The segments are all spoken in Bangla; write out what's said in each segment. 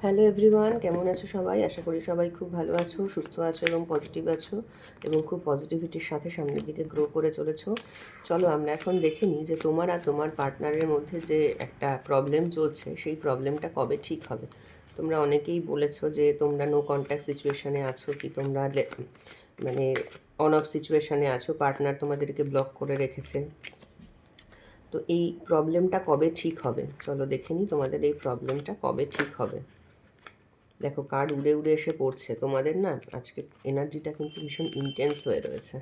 হ্যালো এভরিওয়ান, কেমন আছো সবাই? আশা করি সবাই খুব ভালো আছো, সুস্থ আছো এবং পজিটিভ আছো এবং খুব পজিটিভিটির সাথে সামনের দিকে গ্রো করে চলেছো। চলো আমরা এখন দেখে নিই যে তোমার আর তোমার পার্টনারের মধ্যে যে একটা প্রবলেম চলছে, সেই প্রবলেমটা কবে ঠিক হবে। তোমরা অনেকেই বলেছো যে তোমরা নো কন্ট্যাক্ট সিচুয়েশানে আছো, কি তোমরা মানে অন অফ সিচুয়েশানে আছো, পার্টনার তোমাদেরকে ব্লক করে রেখেছে। তো এই প্রবলেমটা কবে ঠিক হবে চলো দেখে নিই তোমাদের এই প্রবলেমটা কবে ঠিক হবে। দেখো কার্ড উড়ে উড়ে এসে পড়ছে তোমাদের না, আজকে এনার্জিটা কিন্তু ভীষণ ইন্টেন্স হয়ে রয়েছে।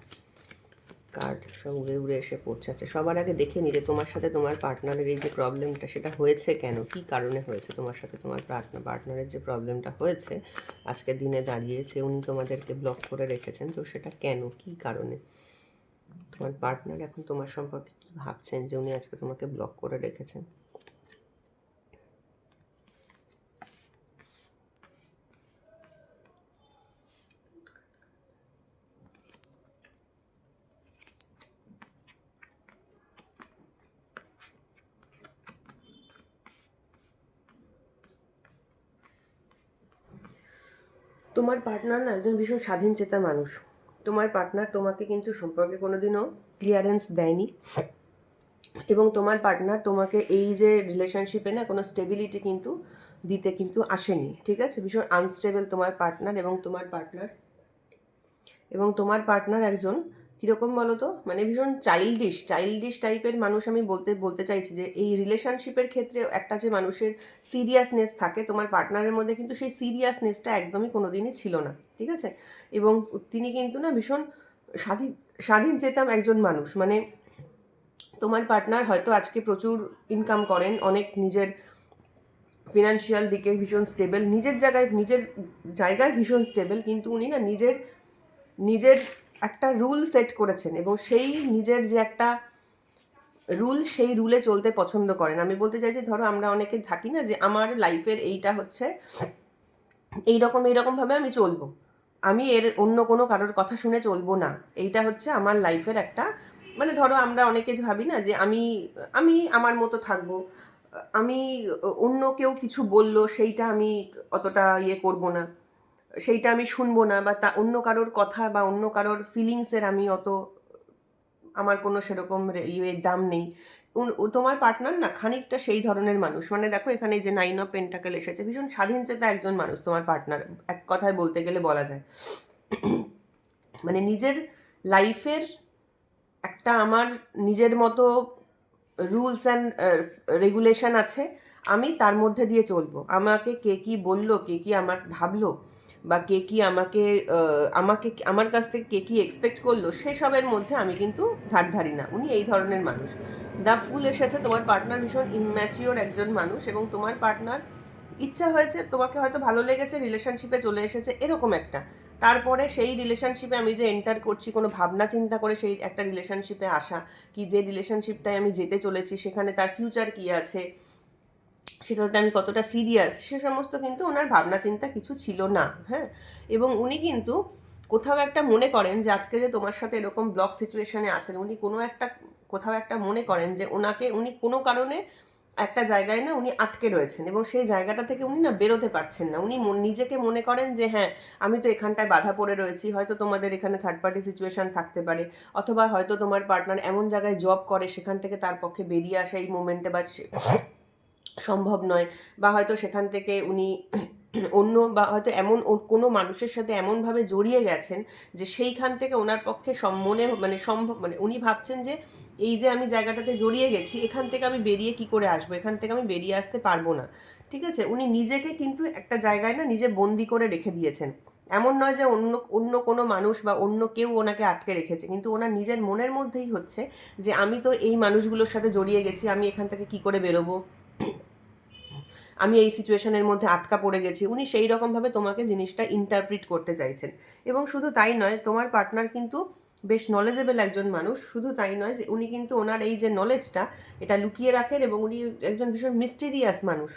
কার্ড সব উড়ে উড়ে এসে পড়ছে। আচ্ছা, সবার আগে দেখে নি যে তোমার সাথে তোমার পার্টনারের এই যে প্রবলেমটা, সেটা হয়েছে কেন, কি কারণে হয়েছে তোমার সাথে তোমার পার্টনারের যে প্রবলেমটা হয়েছে আজকের দিনে দাঁড়িয়েছে, উনি তোমাদেরকে ব্লক করে রেখেছেন, তো সেটা কেন, কি কারণে তোমার পার্টনার এখন তোমার সম্পর্কে কি ভাবছেন যে উনি আজকে তোমাকে ব্লক করে রেখেছেন। তোমার পার্টনার না একজন ভীষণ স্বাধীন চেতা মানুষ। তোমার পার্টনার তোমাকে কিন্তু সম্পর্কে কোনোদিনও ক্লিয়ারেন্স দেয়নি, এবং তোমার পার্টনার তোমাকে এই যে রিলেশনশিপে না কোনো স্টেবিলিটি কিন্তু দিতে কিন্তু আসেনি, ঠিক আছে? ভীষণ আনস্টেবল তোমার পার্টনার, এবং তোমার পার্টনার একজন কীরকম বলো তো, মানে ভীষণ চাইল্ডিশ টাইপের মানুষ। আমি বলতে চাইছি যে এই রিলেশনশিপের ক্ষেত্রে একটা যে মানুষের সিরিয়াসনেস থাকে, তোমার পার্টনারের মধ্যে কিন্তু সেই সিরিয়াসনেসটা একদমই কোনো দিনই ছিল না, ঠিক আছে? এবং তিনি কিন্তু না ভীষণ স্বাধীন স্বাধীন চেতা একজন মানুষ। মানে তোমার পার্টনার হয়তো আজকে প্রচুর ইনকাম করেন, অনেক নিজের ফিনান্সিয়াল দিকে ভীষণ স্টেবল, নিজের জায়গায় ভীষণ স্টেবল, কিন্তু উনি না নিজের একটা রুল সেট করেছেন, এবং সেই নিজের যে একটা রুল, সেই রুলে চলতে পছন্দ করেন। আমি বলতে চাইছি, ধরো আমরা অনেকে থাকি না যে আমার লাইফের এইটা হচ্ছে এইরকমভাবে আমি চলবো, আমি এর অন্য কোনো কারোর কথা শুনে চলবো না, এইটা হচ্ছে আমার লাইফের একটা, মানে ধরো আমরা অনেকে ভাবি না যে আমি আমি আমার মতো থাকবো, আমি অন্য কেউ কিছু বললো সেইটা আমি অতটা করব না, সেইটা আমি শুনবো না, বা তা অন্য কারোর কথা বা অন্য কারোর ফিলিংসের আমি অত, আমার কোনো সেরকম দাম নেই। তোমার পার্টনার না খানিকটা সেই ধরনের মানুষ। মানে দেখো এখানে যে 9 অফ পেন্টাকেল এসেছে, ভীষণ স্বাধীন চেতা একজন মানুষ তোমার পার্টনার, এক কথায় বলতে গেলে বলা যায়। মানে নিজের লাইফের একটা আমার নিজের মতো রুলস অ্যান্ড রেগুলেশন আছে, আমি তার মধ্যে দিয়ে চলবো। আমাকে কে কী বললো, কে কী আমার ভাবলো, বা কে কী আমার কাছ থেকে কে কী এক্সপেক্ট করলো, সেসবের মধ্যে আমি কিন্তু ধারি না। উনি এই ধরনের মানুষ। দ্য ফুল এসেছে, তোমার পার্টনার ভীষণ ইনম্যাচিওর একজন মানুষ, এবং তোমার পার্টনার ইচ্ছা হয়েছে, তোমাকে হয়তো ভালো লেগেছে, রিলেশনশিপে চলে এসেছে এরকম একটা, তারপরে সেই রিলেশনশিপে আমি যে এন্টার করছি কোনো ভাবনা চিন্তা করে সেই একটা রিলেশনশিপে আসা, কি যে রিলেশনশিপটায় আমি যেতে চলেছি সেখানে তার ফিউচার কী আছে, সেটাতে আমি কতটা সিরিয়াস, সে সমস্ত কিন্তু ওনার ভাবনা চিন্তা কিছু ছিল না। হ্যাঁ, এবং উনি কিন্তু কোথাও একটা মনে করেন যে আজকে যে তোমার সাথে এরকম ব্লক সিচুয়েশনে আছেন, উনি কোথাও একটা মনে করেন যে উনি কোনো কারণে একটা জায়গায় না উনি আটকে রয়েছেন, এবং সেই জায়গাটা থেকে উনি না বেরোতে পারছেন না। উনি নিজেকে মনে করেন যে হ্যাঁ, আমি তো এখানটায় বাধা পড়ে রয়েছি, হয়তো তোমাদের এখানে থার্ড পার্টি সিচুয়েশান থাকতে পারে, অথবা হয়তো তোমার পার্টনার এমন জায়গায় জব করে সেখান থেকে তার পক্ষে বেরিয়ে আসা এই মোমেন্টে বা সম্ভব নয়, বা হয়তো সেখান থেকে উনি অন্য, বা হয়তো এমন কোনো মানুষের সাথে এমনভাবে জড়িয়ে গেছেন যে সেইখান থেকে ওনার পক্ষে সম্ভব, মানে উনি ভাবছেন যে এই যে আমি জায়গাটাতে জড়িয়ে গেছি, এখান থেকে আমি বেরিয়ে কি করে আসবো, এখান থেকে আমি বেরিয়ে আসতে পারবো না, ঠিক আছে? উনি নিজেকে কিন্তু একটা জায়গায় না নিজে বন্দি করে রেখে দিয়েছেন। এমন নয় যে অন্য অন্য কোনো মানুষ বা অন্য কেউ ওনাকে আটকে রেখেছে, কিন্তু ওনার নিজের মনের মধ্যেই হচ্ছে যে আমি তো এই মানুষগুলোর সাথে জড়িয়ে গেছি, আমি এখান থেকে কি করে বেরোবো, আমি এই সিচুয়েশনের মধ্যে আটকা পড়ে গেছি। উনি সেই রকমভাবে তোমাকে জিনিসটা ইন্টারপ্রিট করতে চাইছেন। এবং শুধু তাই নয়, তোমার পার্টনার কিন্তু বেশ নলেজেবল একজন মানুষ। শুধু তাই নয়, যে উনি কিন্তু ওনার এই যে নলেজটা, এটা লুকিয়ে রাখেন, এবং উনি একজন ভীষণ মিস্টিরিয়াস মানুষ।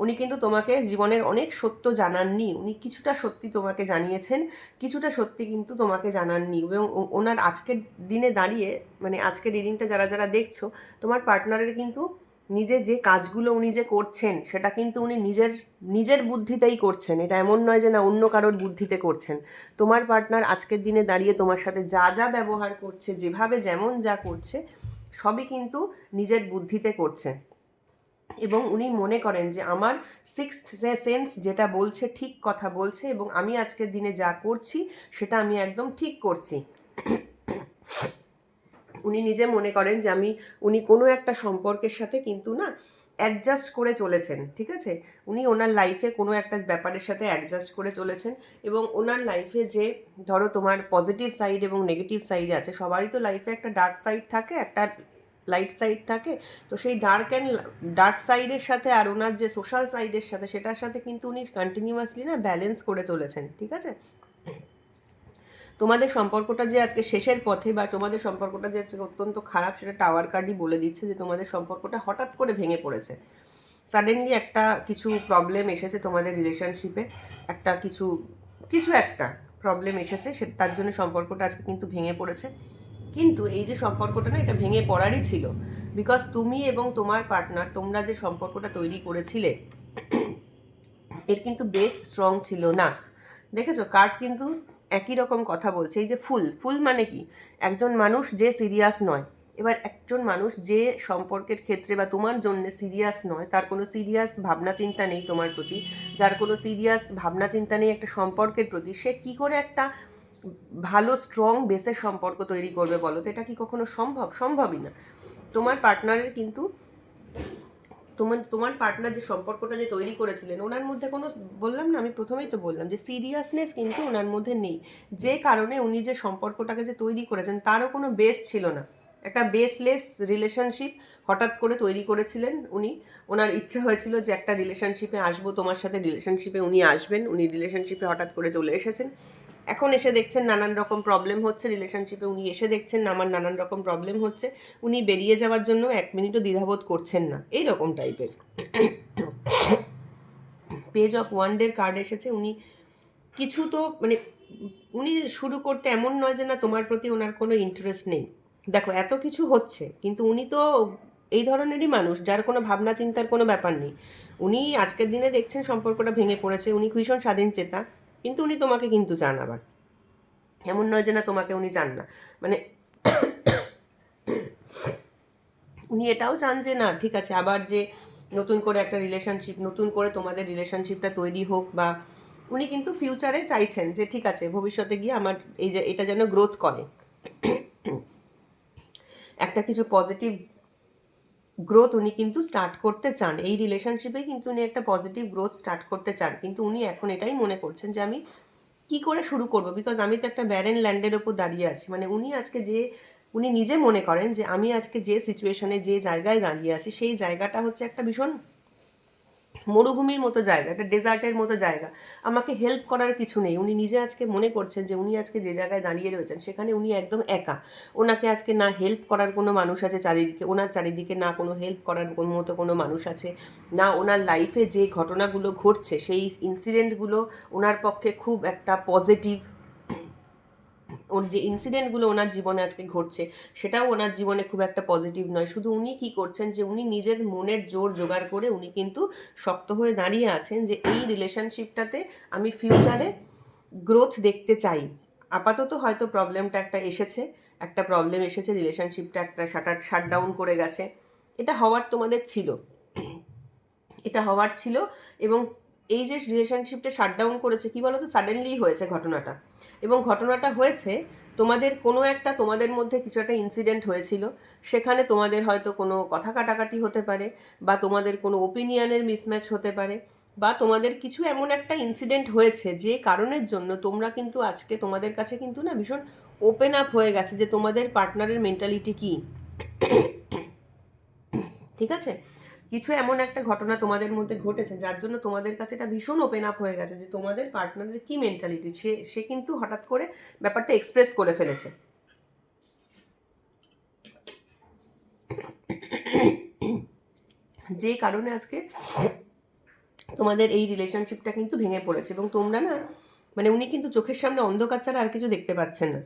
উনি কিন্তু তোমাকে জীবনের অনেক সত্য জানাননি, উনি কিছুটা সত্যি তোমাকে জানিয়েছেন, কিছুটা সত্যি কিন্তু তোমাকে জানাননি। এবং ওনার আজকের দিনে দাঁড়িয়ে, মানে আজকের রিডিংটা যারা যারা দেখছো, তোমার পার্টনারের কিন্তু নিজে যে কাজগুলো উনি যে করছেন সেটা কিন্তু উনি নিজের নিজের বুদ্ধিতেই করছেন। এটা এমন নয় যে না অন্য কারোর বুদ্ধিতে করছেন। তোমার পার্টনার আজকের দিনে দাঁড়িয়ে তোমার সাথে যা যা ব্যবহার করছে, যেভাবে যেমন যা করছে, সবই কিন্তু নিজের বুদ্ধিতে করছে। এবং উনি মনে করেন যে আমার সিক্সথ সেন্স যেটা বলছে ঠিক কথা বলছে, এবং আমি আজকের দিনে যা করছি সেটা আমি একদম ঠিক করছি। উনি নিজে মনে করেন যে উনি কোনো একটা সম্পর্কের সাথে কিন্তু না অ্যাডজাস্ট করে চলেছেন, ঠিক আছে? উনি ওনার লাইফে কোনো একটা ব্যাপারের সাথে অ্যাডজাস্ট করে চলেছেন, এবং ওনার লাইফে যে ধরো তোমার পজিটিভ সাইড এবং নেগেটিভ সাইড আছে, সবারই তো লাইফে একটা ডার্ক সাইড থাকে, একটা লাইট সাইড থাকে। তো সেই ডার্ক সাইডের সাথে আর ওনার যে সোশ্যাল সাইডের সাথে, সেটার সাথে কিন্তু উনি কন্টিনিউয়াসলি না ব্যালেন্স করে চলেছেন, ঠিক আছে? তোমাদের সম্পর্কটা যে আজকে শেষের পথে, বা তোমাদের সম্পর্কটা যে আজকে অত্যন্ত খারাপ, সেটা টাওয়ার কার্ডই বলে দিচ্ছে যে তোমাদের সম্পর্কটা হঠাৎ করে ভেঙে পড়েছে। সাডেনলি একটা কিছু প্রবলেম এসেছে তোমাদের রিলেশনশিপে, একটা কিছু কিছু একটা প্রবলেম এসেছে, তার জন্য সম্পর্কটা আজকে কিন্তু ভেঙে পড়েছে। কিন্তু এই যে সম্পর্কটা না, এটা ভেঙে পড়ারই ছিল। বিকজ তুমি এবং তোমার পার্টনার, তোমরা যে সম্পর্কটা তৈরি করেছিলে, এর কিন্তু বেস স্ট্রং ছিল না। দেখেছো, কার্ড কিন্তু একই রকম কথা বলছে। এই যে ফুল মানে কি? একজন মানুষ যে সিরিয়াস নয়। এবার একজন মানুষ যে সম্পর্কের ক্ষেত্রে বা তোমার জন্য সিরিয়াস নয়, তার কোনো সিরিয়াস ভাবনা চিন্তা নেই তোমার প্রতি, যার কোনো সিরিয়াস ভাবনা চিন্তা নেই একটা সম্পর্কের প্রতি, সে কি করে একটা ভালো স্ট্রং বেসের সম্পর্ক তৈরি করবে বলো তো? এটা কি কখনো সম্ভবই না। তোমার পার্টনারের কিন্তু তোমার পার্টনার যে সম্পর্কটা যে তৈরি করেছিলেন, ওনার মধ্যে কোনো, বললাম না, আমি প্রথমেই তো বললাম যে সিরিয়াসনেস কিন্তু ওনার মধ্যে নেই। যে কারণে উনি যে সম্পর্কটাকে যে তৈরি করেছেন, তারও কোনো বেস ছিল না। একটা বেসলেস রিলেশনশিপ হঠাৎ করে তৈরি করেছিলেন উনি। ওনার ইচ্ছে হয়েছিল যে একটা রিলেশনশিপে আসবো, তোমার সাথে রিলেশনশিপে উনি আসবেন, উনি রিলেশনশিপে হঠাৎ করে চলে এসেছেন। এখন এসে দেখছেন নানান রকম প্রবলেম হচ্ছে রিলেশনশিপে, উনি এসে দেখছেন আমার নানান রকম প্রবলেম হচ্ছে, উনি বেরিয়ে যাওয়ার জন্য এক মিনিটও দ্বিধাবোধ করছেন না, এই রকম টাইপের। পেজ অফ ওয়ান্ডের কার্ড এসেছে। উনি কিছু তো মানে উনি শুরু করতে এমন নয় যে না তোমার প্রতি ওনার কোনো ইন্টারেস্ট নেই। দেখো এত কিছু হচ্ছে, কিন্তু উনি তো এই ধরনেরই মানুষ যার কোনো ভাবনা চিন্তার কোনো ব্যাপার নেই। উনি আজকের দিনে দেখছেন সম্পর্কটা ভেঙে পড়েছে, উনি ভীষণ স্বাধীন চেতা, কিন্তু উনি তোমাকে কিন্তু চান। আবার এমন নয় যে না তোমাকে উনি চান না, মানে উনি এটাও চান যে না ঠিক আছে, আবার যে নতুন করে একটা রিলেশনশিপ, নতুন করে তোমাদের রিলেশনশিপটা তৈরি হোক, বা উনি কিন্তু ফিউচারে চাইছেন যে ঠিক আছে ভবিষ্যতে গিয়ে আমার এই যে এটা যেন গ্রোথ করে, একটা কিছু পজিটিভ গ্রোথ উনি কিন্তু স্টার্ট করতে চান। এই রিলেশনশিপে কিন্তু উনি একটা পজিটিভ গ্রোথ স্টার্ট করতে চান, কিন্তু উনি এখন এটাই মনে করছেন যে আমি কি করে শুরু করব, বিকজ আমি তো একটা ব্যারেন ল্যান্ডের ওপর দাঁড়িয়ে আছি। মানে উনি নিজে মনে করেন যে আমি আজকে যে সিচুয়েশনে, যে জায়গায় দাঁড়িয়ে আছি, সেই জায়গাটা হচ্ছে একটা ভীষণ মরুভূমির মতো জায়গা, একটা ডেজার্টের মতো জায়গা, আমাকে হেল্প করার কিছু নেই। উনি নিজে আজকে মনে করছেন যে উনি আজকে যে জায়গায় দাঁড়িয়ে রয়েছেন সেখানে উনি একদম একা। ওনাকে আজকে না হেল্প করার কোনো মানুষ আছে চারিদিকে, ওনার চারিদিকে না কোনো হেল্প করার মতো কোনো মানুষ আছে, না ওনার লাইফে যে ঘটনাগুলো ঘটছে সেই ইনসিডেন্টগুলো ওনার পক্ষে খুব একটা পজিটিভ। ওর যে ইনসিডেন্টগুলো ওনার জীবনে আজকে ঘটছে সেটাও ওনার জীবনে খুব একটা পজিটিভ নয়। শুধু উনি কি করছেন যে উনি নিজের মনের জোর জোগাড় করে উনি কিন্তু শক্ত হয়ে দাঁড়িয়ে আছেন যে এই রিলেশনশিপটাতে আমি ফিউচারে গ্রোথ দেখতে চাই। আপাতত হয়তো একটা প্রবলেম এসেছে, রিলেশনশিপটা একটা শাটডাউন করে গেছে, এটা হওয়ার তোমাদের ছিল, এটা হওয়ার ছিল। এবং এই যে রিলেশনশিপটা শাটডাউন করেছে, কি বলো তো, সাডেনলি হয়েছে ঘটনাটা। এবং ঘটনাটা হয়েছে তোমাদের মধ্যে কিছু একটা ইনসিডেন্ট হয়েছিল, সেখানে তোমাদের হয়তো কোনো কথা কাটাকাটি হতে পারে, বা তোমাদের কোনো ওপিনিয়নের মিসম্যাচ হতে পারে, বা তোমাদের কিছু এমন একটা ইনসিডেন্ট হয়েছে যে কারণের জন্য তোমরা কিন্তু আজকে তোমাদের কাছে কিন্তু না ভীষণ ওপেন আপ হয়ে গেছে যে তোমাদের পার্টনারের মেন্টালিটি কী, ঠিক আছে? কিছু এমন একটা ঘটনা তোমাদের মধ্যে ঘটেছে যার জন্য তোমাদের কাছে এটা ভীষণ ওপেন আপ হয়ে গেছে যে তোমাদের পার্টনারের কী মেন্টালিটি, সে কিন্তু হঠাৎ করে ব্যাপারটা এক্সপ্রেস করে ফেলেছে। যে কারণে আজকে তোমাদের এই রিলেশনশিপটা কিন্তু ভেঙে পড়েছে, এবং তোমরা না, মানে উনি কিন্তু চোখের সামনে অন্ধকার ছাড়া আর কিছু দেখতে পাচ্ছেন না।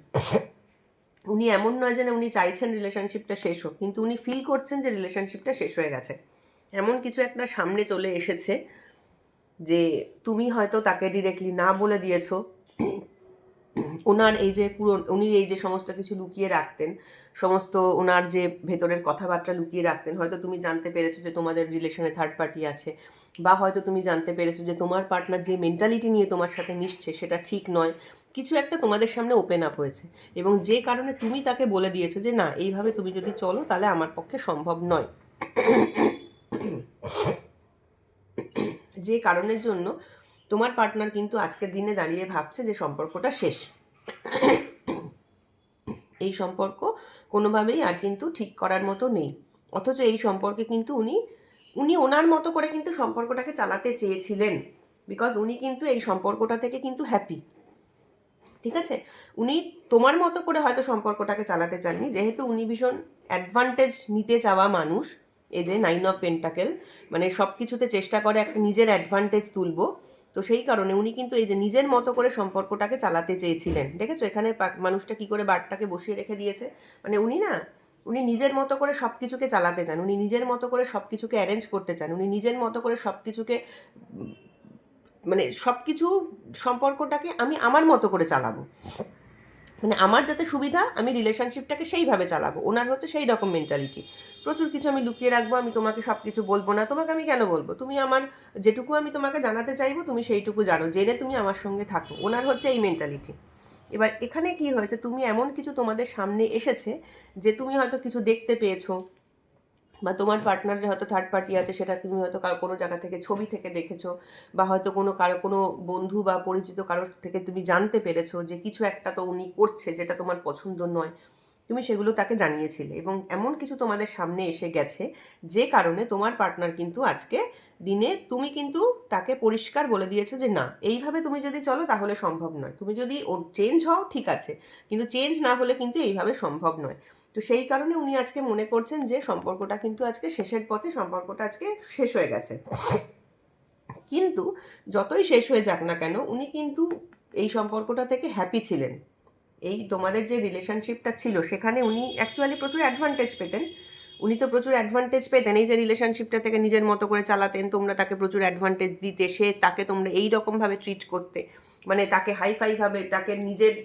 উনি এমন নয় যে না উনি চাইছেন রিলেশনশিপটা শেষ হোক, কিন্তু উনি ফিল করছেন যে রিলেশনশিপটা শেষ হয়ে গেছে। এমন কিছু একটা সামনে চলে এসেছে যে তুমি হয়তো তাকে ডিরেক্টলি না বলে দিয়েছো। ওনার এই যে উনি এই যে সমস্ত কিছু লুকিয়ে রাখতেন, সমস্ত ওনার যে ভেতরের কথাবার্তা লুকিয়ে রাখতেন, হয়তো তুমি জানতে পেরেছো যে তোমাদের রিলেশনে থার্ড পার্টি আছে, বা হয়তো তুমি জানতে পেরেছো যে তোমার পার্টনার যে মেন্টালিটি নিয়ে তোমার সাথে মিশছে সেটা ঠিক নয়। কিছু একটা তোমাদের সামনে ওপেন আপ হয়েছে, এবং যে কারণে তুমি তাকে বলে দিয়েছো যে না, এইভাবে তুমি যদি চলো তাহলে আমার পক্ষে সম্ভব নয়। যে কারণের জন্য তোমার পার্টনার কিন্তু আজকের দিনে দাঁড়িয়ে ভাবছে যে সম্পর্কটা শেষ। এই সম্পর্ক কোনোভাবেই আর কিন্তু ঠিক করার মতো নেই। অথচ এই সম্পর্কে কিন্তু উনি উনি ওনার মতো করে কিন্তু সম্পর্কটাকে চালাতে চেয়েছিলেন, বিকজ উনি কিন্তু এই সম্পর্কটা থেকে কিন্তু হ্যাপি। ঠিক আছে, উনি তোমার মতো করে হয়তো সম্পর্কটাকে চালাতে চাননি, যেহেতু উনি ভীষণ অ্যাডভান্টেজ নিতে চাওয়া মানুষ। এই যে 9 অফ পেন্টাকেল, মানে সব কিছুতে চেষ্টা করে একটা নিজের অ্যাডভান্টেজ তুলবো। তো সেই কারণে উনি কিন্তু এই যে নিজের মতো করে সম্পর্কটাকে চালাতে চেয়েছিলেন। দেখেছো এখানে মানুষটা কি করে বারটাকে বসিয়ে রেখে দিয়েছে। মানে উনি নিজের মতো করে সব কিছুকে চালাতে চান, উনি নিজের মতো করে সব কিছুকে অ্যারেঞ্জ করতে চান, উনি নিজের মতো করে সব কিছুকে, মানে সব কিছু সম্পর্কটাকে আমি আমার মতো করে চালাবো, মানে আমার যাতে সুবিধা আমি রিলেশনশিপটাকে সেইভাবে চালাবো। ওনার হচ্ছে সেই রকম মেন্টালিটি। প্রচুর কিছু আমি লুকিয়ে রাখবো, আমি তোমাকে সব কিছু বলবো না। তোমাকে আমি কেন বলবো? তুমি আমার যেটুকু আমি তোমাকে জানাতে চাইবো তুমি সেইটুকু জানো, জেনে তুমি আমার সঙ্গে থাকো। ওনার হচ্ছে এই মেন্টালিটি। এবার এখানে কি হয়েছে, তুমি এমন কিছু তোমাদের সামনে এসেছে যে তুমি হয়তো কিছু দেখতে পেয়েছো, বা তোমার পার্টনারের হয়তো থার্ড পার্টি আছে, সেটা তুমি হয়তো কোনো জায়গা থেকে ছবি থেকে দেখেছো, বা হয়তো কোনো বন্ধু বা পরিচিত কারোর থেকে তুমি জানতে পেরেছো যে কিছু একটা তো উনি করছে যেটা তোমার পছন্দ নয়। তুমি সেগুলো তাকে জানিয়েছিলে, এবং এমন কিছু তোমাদের সামনে এসে গেছে যে কারণে তোমার পার্টনার কিন্তু আজকে দিনে তুমি কিন্তু তাকে পরিষ্কার বলে দিয়েছো যে না, এইভাবে তুমি যদি চলো তাহলে সম্ভব নয়। তুমি যদি চেঞ্জ হও ঠিক আছে, কিন্তু চেঞ্জ না হলে কিন্তু এইভাবে সম্ভব নয়। তো সেই কারণে উনি আজকে মনে করছেন যে সম্পর্কটা কিন্তু আজকে শেষের পথে, সম্পর্কটা আজকে শেষ হয়ে গেছে। কিন্তু যতই শেষ হয়ে যাক না কেন, উনি কিন্তু এই সম্পর্কটা থেকে হ্যাপি ছিলেন। এই তোমাদের যে রিলেশনশিপটা ছিল সেখানে উনি অ্যাকচুয়ালি প্রচুর অ্যাডভান্টেজ পেতেন। উনি তো প্রচুর অ্যাডভান্টেজ পেতেন এই যে রিলেশনশিপটা থেকে নিজের মতো করে চালাতেন, তোমরা তাকে প্রচুর অ্যাডভান্টেজ দিতে, সে তাকে তোমরা এই রকমভাবে ট্রিট করতে, মানে তাকে হাইফাইভাবে, তাকে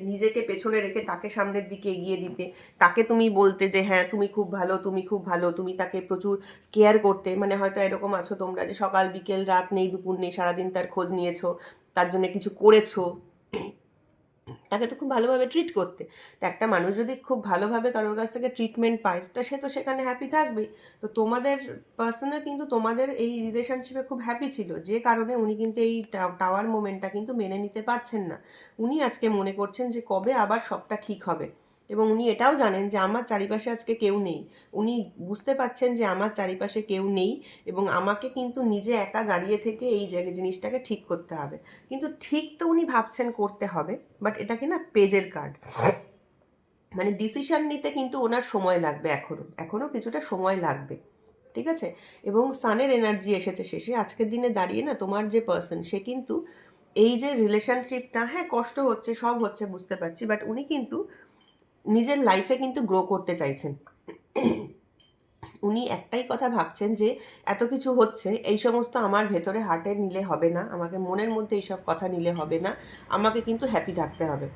নিজেকে পেছনে রেখে তাকে সামনের দিকে এগিয়ে দিতে, তাকে তুমি বলতে যে হ্যাঁ তুমি খুব ভালো, তুমি খুব ভালো, তুমি তাকে প্রচুর কেয়ার করতে। মানে হয়তো এরকম আছো তোমরা যে সকাল বিকেল রাত নেই দুপুর নেই সারাদিন তার খোঁজ নিয়েছো, তার জন্য কিছু করেছো, তাকে তো খুব ভালোভাবে ট্রিট করতে। তো একটা মানুষ যদি খুব ভালোভাবে কারোর কাছ থেকে ট্রিটমেন্ট পায় তা সে তো সেখানে হ্যাপি থাকবেই। তো তোমাদের পার্সোনাল কিন্তু তোমাদের এই রিলেশনশিপে খুব হ্যাপি ছিল, যে কারণে উনি কিন্তু এই টাওয়ার মোমেন্টটা কিন্তু মেনে নিতে পারছেন না। উনি আজকে মনে করছেন যে কবে আবার সবটা ঠিক হবে, এবং উনি এটাও জানেন যে আমার চারিপাশে আজকে কেউ নেই। উনি বুঝতে পারছেন যে আমার চারিপাশে কেউ নেই, এবং আমাকে কিন্তু নিজে একা দাঁড়িয়ে থেকে এই জিনিসটাকে ঠিক করতে হবে। কিন্তু ঠিক তো উনি ভাবছেন করতে হবে, বাট এটা কি না পেজের কার্ড, মানে ডিসিশন নিতে কিন্তু ওনার সময় লাগবে, এখনো কিছুটা সময় লাগবে। ঠিক আছে, এবং সানের এনার্জি এসেছে শেষে। আজকের দিনে দাঁড়িয়ে না তোমার যে পার্সন সে কিন্তু এই যে রিলেশনশিপটা, হ্যাঁ কষ্ট হচ্ছে সব হচ্ছে বুঝতে পারছি, বাট উনি কিন্তু নিজের লাইফে কিন্তু গ্রো করতে চাইছেন। উনি একটাই কথা ভাবছেন যে এত কিছু হচ্ছে, এই সমস্ত আমার ভেতরে হার্টে নিলে হবে না, আমাকে মনের মধ্যে এইসব কথা নিলে হবে না, আমাকে কিন্তু হ্যাপি থাকতে হবে।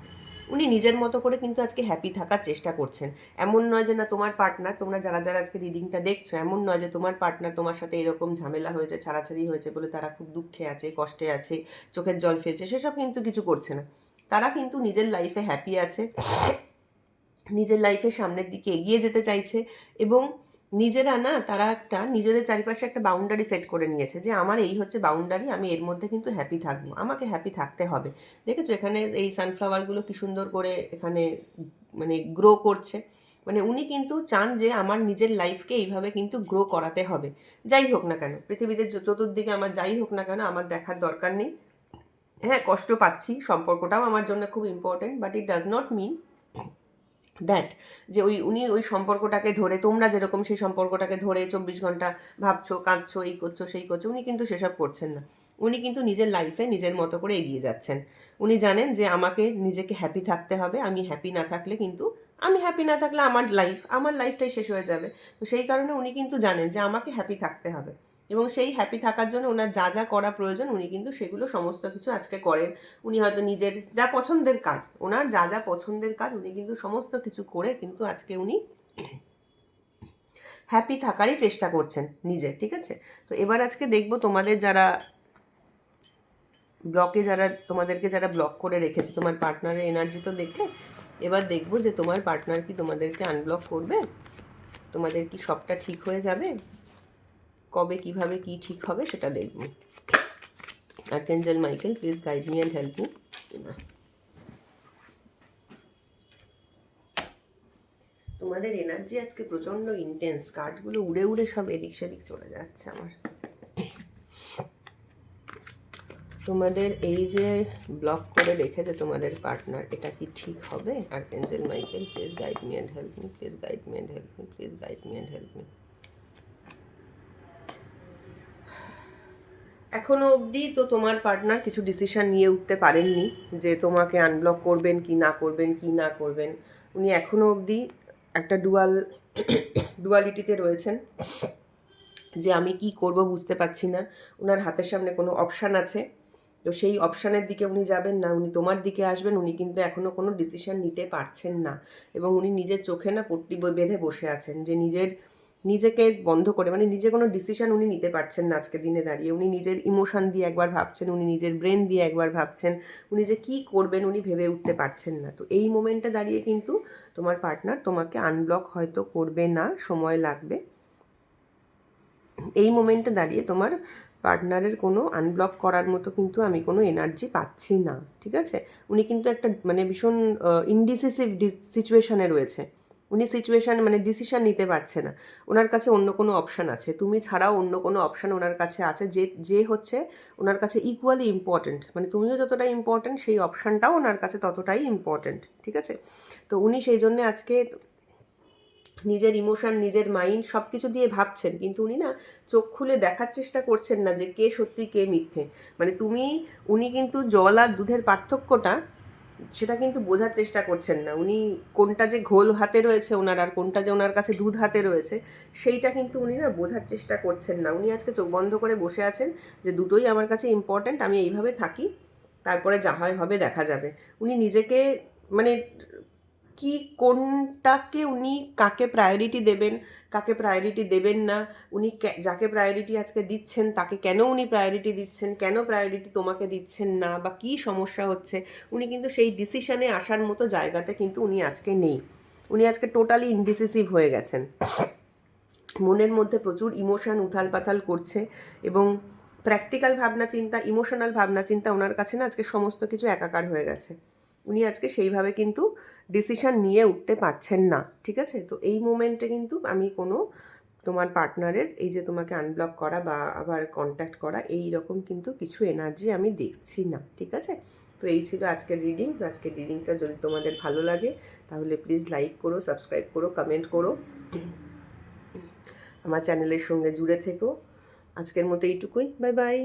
উনি নিজের মতো করে কিন্তু আজকে হ্যাপি থাকার চেষ্টা করছেন। এমন নয় যে না তোমার পার্টনার, তোমরা যারা যারা আজকে রিডিংটা দেখছো, এমন নয় যে তোমার পার্টনার তোমার সাথে এরকম ঝামেলা হয়েছে, ছাড়াছাড়ি হয়েছে বলে তারা খুব দুঃখে আছে, কষ্টে আছে, চোখের জল ফেলছে, সেসব কিন্তু কিছু করছে না। তারা কিন্তু নিজের লাইফে হ্যাপি আছে, নিজের লাইফে সামনের দিকে এগিয়ে যেতে চাইছে, এবং নিজেরা না তারা একটা নিজেদের চারিপাশে একটা বাউন্ডারি সেট করে নিয়েছে যে আমার এই হচ্ছে বাউন্ডারি, আমি এর মধ্যে কিন্তু হ্যাপি থাকবো, আমাকে হ্যাপি থাকতে হবে। দেখেছো এখানে এই সানফ্লাওয়ারগুলো কি সুন্দর করে এখানে মানে গ্রো করছে। মানে উনি কিন্তু চান যে আমার নিজের লাইফকে এইভাবে কিন্তু গ্রো করাতে হবে। যাই হোক না কেন পৃথিবীতে চতুর্দিকে আমার যাই হোক না কেন আমার দেখার দরকার নেই। হ্যাঁ কষ্ট পাচ্ছি, সম্পর্কটাও আমার জন্য খুব important, but it does not mean that যে উনি ওই সম্পর্কটাকে ধরে, তোমরা যেরকম সেই সম্পর্কটাকে ধরে 24 ঘন্টা ভাবছো, কাঁদছো, এই করছো সেই করছো, উনি কিন্তু সেসব করছেন না। উনি কিন্তু নিজের লাইফে নিজের মতো করে এগিয়ে যাচ্ছেন। উনি জানেন যে আমাকে নিজেকে হ্যাপি থাকতে হবে, আমি হ্যাপি না থাকলে কিন্তু আমি হ্যাপি না থাকলে আমার লাইফটাই শেষ হয়ে যাবে। তো সেই কারণে উনি কিন্তু জানেন যে আমাকে হ্যাপি থাকতে হবে, এবং সেই হ্যাপি থাকার জন্য ওনার যা যা করা প্রয়োজন উনি কিন্তু সেগুলো সমস্ত কিছু আজকে করেন। উনি হয়তো নিজের যা পছন্দের কাজ, ওনার যা যা পছন্দের কাজ উনি কিন্তু সমস্ত কিছু করে কিন্তু আজকে উনি হ্যাপি থাকারই চেষ্টা করছেন নিজে, ঠিক আছে? তো এবার আজকে দেখবো তোমাদের যারা তোমাদেরকে যারা ব্লক করে রেখেছে, তোমার পার্টনারের এনার্জি তো দেখলে, এবার দেখবো যে তোমার পার্টনার কি তোমাদেরকে আনব্লক করবে, তোমাদের কি সবটা ঠিক হয়ে যাবে, কবে কিভাবে কি ঠিক হবে সেটা দেখব। Archangel Michael, please guide me and help me. তোমাদের এনার্জি আজকে প্রচণ্ড ইন্টেন্স, কার্ডগুলো উড়ে উড়ে সব এদিক সেদিক চলে যাচ্ছে আমার। তোমাদের এই যে ব্লক করে রেখেছে তোমাদের পার্টনার, এটা কি ঠিক হবে? Archangel Michael, please guide me and help me, please guide me and help me, please guide me and help me. এখনও অবধি তো তোমার পার্টনার কিছু ডিসিশন নিয়ে উঠতে পারেননি যে তোমাকে আনব্লক করবেন কি না করবেন কি না করবেন। উনি এখনও অবধি একটা ডুয়ালিটিতে রয়েছেন যে আমি কি করব বুঝতে পারছি না। ওনার হাতের সামনে কোনো অপশান আছে, তো সেই অপশানের দিকে উনি যাবেন না, উনি তোমার দিকে আসবেন। উনি কিন্তু এখনও কোনো ডিসিশন নিতে পারছেন না, এবং উনি নিজের চোখে না পট্টি বেঁধে বসে আছেন যে নিজেকে বন্ধ করে, মানে নিজে কোনো ডিসিশন উনি নিতে পারছেন না আজকে দিনে দাঁড়িয়ে। উনি নিজের ইমোশন দিয়ে একবার ভাবছেন, উনি নিজের ব্রেন দিয়ে একবার ভাবছেন, উনি যে কী করবেন উনি ভেবে উঠতে পারছেন না। তো এই মোমেন্টে দাঁড়িয়ে কিন্তু তোমার পার্টনার তোমাকে আনব্লক হয়তো করবে না, সময় লাগবে। এই মোমেন্টে দাঁড়িয়ে তোমার পার্টনারের কোনো আনব্লক করার মতো কিন্তু আমি কোনো এনার্জি পাচ্ছি না, ঠিক আছে? উনি কিন্তু একটা মানে ভীষণ ইনডিসিসিভ সিচুয়েশানে রয়েছে। উনি মানে ডিসিশান নিতে পারছে না। ওনার কাছে অন্য কোনো অপশান আছে, তুমি ছাড়াও অন্য কোনো অপশান ওনার কাছে আছে, যে হচ্ছে ওনার কাছে ইকুয়ালি ইম্পর্ট্যান্ট। মানে তুমিও যতটা ইম্পর্ট্যান্ট, সেই অপশানটাও ওনার কাছে ততটাই ইম্পর্ট্যান্ট, ঠিক আছে? তো উনি সেই জন্যে আজকে নিজের ইমোশন, নিজের মাইন্ড সব কিছু দিয়ে ভাবছেন, কিন্তু উনি না চোখ খুলে দেখার চেষ্টা করছেন না যে কে সত্যি কে মিথ্যে। মানে উনি কিন্তু জল আর দুধের পার্থক্যটা সেটা কিন্তু বোঝার চেষ্টা করছেন না। উনি কোনটা যে ঘোল হাতে রয়েছে ওনার, আর কোনটা যে ওনার কাছে দুধ হাতে রয়েছে, সেইটা কিন্তু উনি না বোঝার চেষ্টা করছেন না। উনি আজকে চোখ বন্ধ করে বসে আছেন যে দুটোই আমার কাছে ইম্পর্ট্যান্ট, আমি এইভাবে থাকি, তারপরে যা হয় হবে দেখা যাবে। উনি নিজেকে মানে কি কোনটাকে উনি কাকে প্রায়োরিটি দেবেন, কাকে প্রায়োরিটি দেবেন না, উনি যাকে প্রায়োরিটি আজকে দিচ্ছেন তাকে কেন উনি প্রায়োরিটি দিচ্ছেন, কেন প্রায়োরিটি তোমাকে দিচ্ছেন না, বা কী সমস্যা হচ্ছে, উনি কিন্তু সেই ডিসিশনে আসার মতো জায়গাতে কিন্তু উনি আজকে নেই। উনি আজকে টোটালি ইনডিসিসিভ হয়ে গেছেন। মনের মধ্যে প্রচুর ইমোশন উথাল পাথাল করছে, এবং প্র্যাকটিক্যাল ভাবনা চিন্তা, ইমোশনাল ভাবনা চিন্তা ওনার কাছে না আজকে সমস্ত কিছু একাকার হয়ে গেছে। উনি আজকে সেইভাবে কিন্তু ডিসিশন নিয়ে উঠতে পারছেন না, ঠিক আছে? তো এই মোমেন্টে কিন্তু আমি কোনো তোমার পার্টনারের এই যে তোমাকে আনব্লক করা বা আবার কন্ট্যাক্ট করা এই রকম কিন্তু কিছু এনার্জি আমি দেখছি না, ঠিক আছে? তো এই ছিল আজকের রিডিং। আজকের রিডিংটা যদি তোমাদের ভালো লাগে তাহলে প্লিজ লাইক করো, সাবস্ক্রাইব করো, কমেন্ট করো, আমার চ্যানেলের সঙ্গে জুড়ে থেকো। আজকের মতো এইটুকুই, বাই বাই।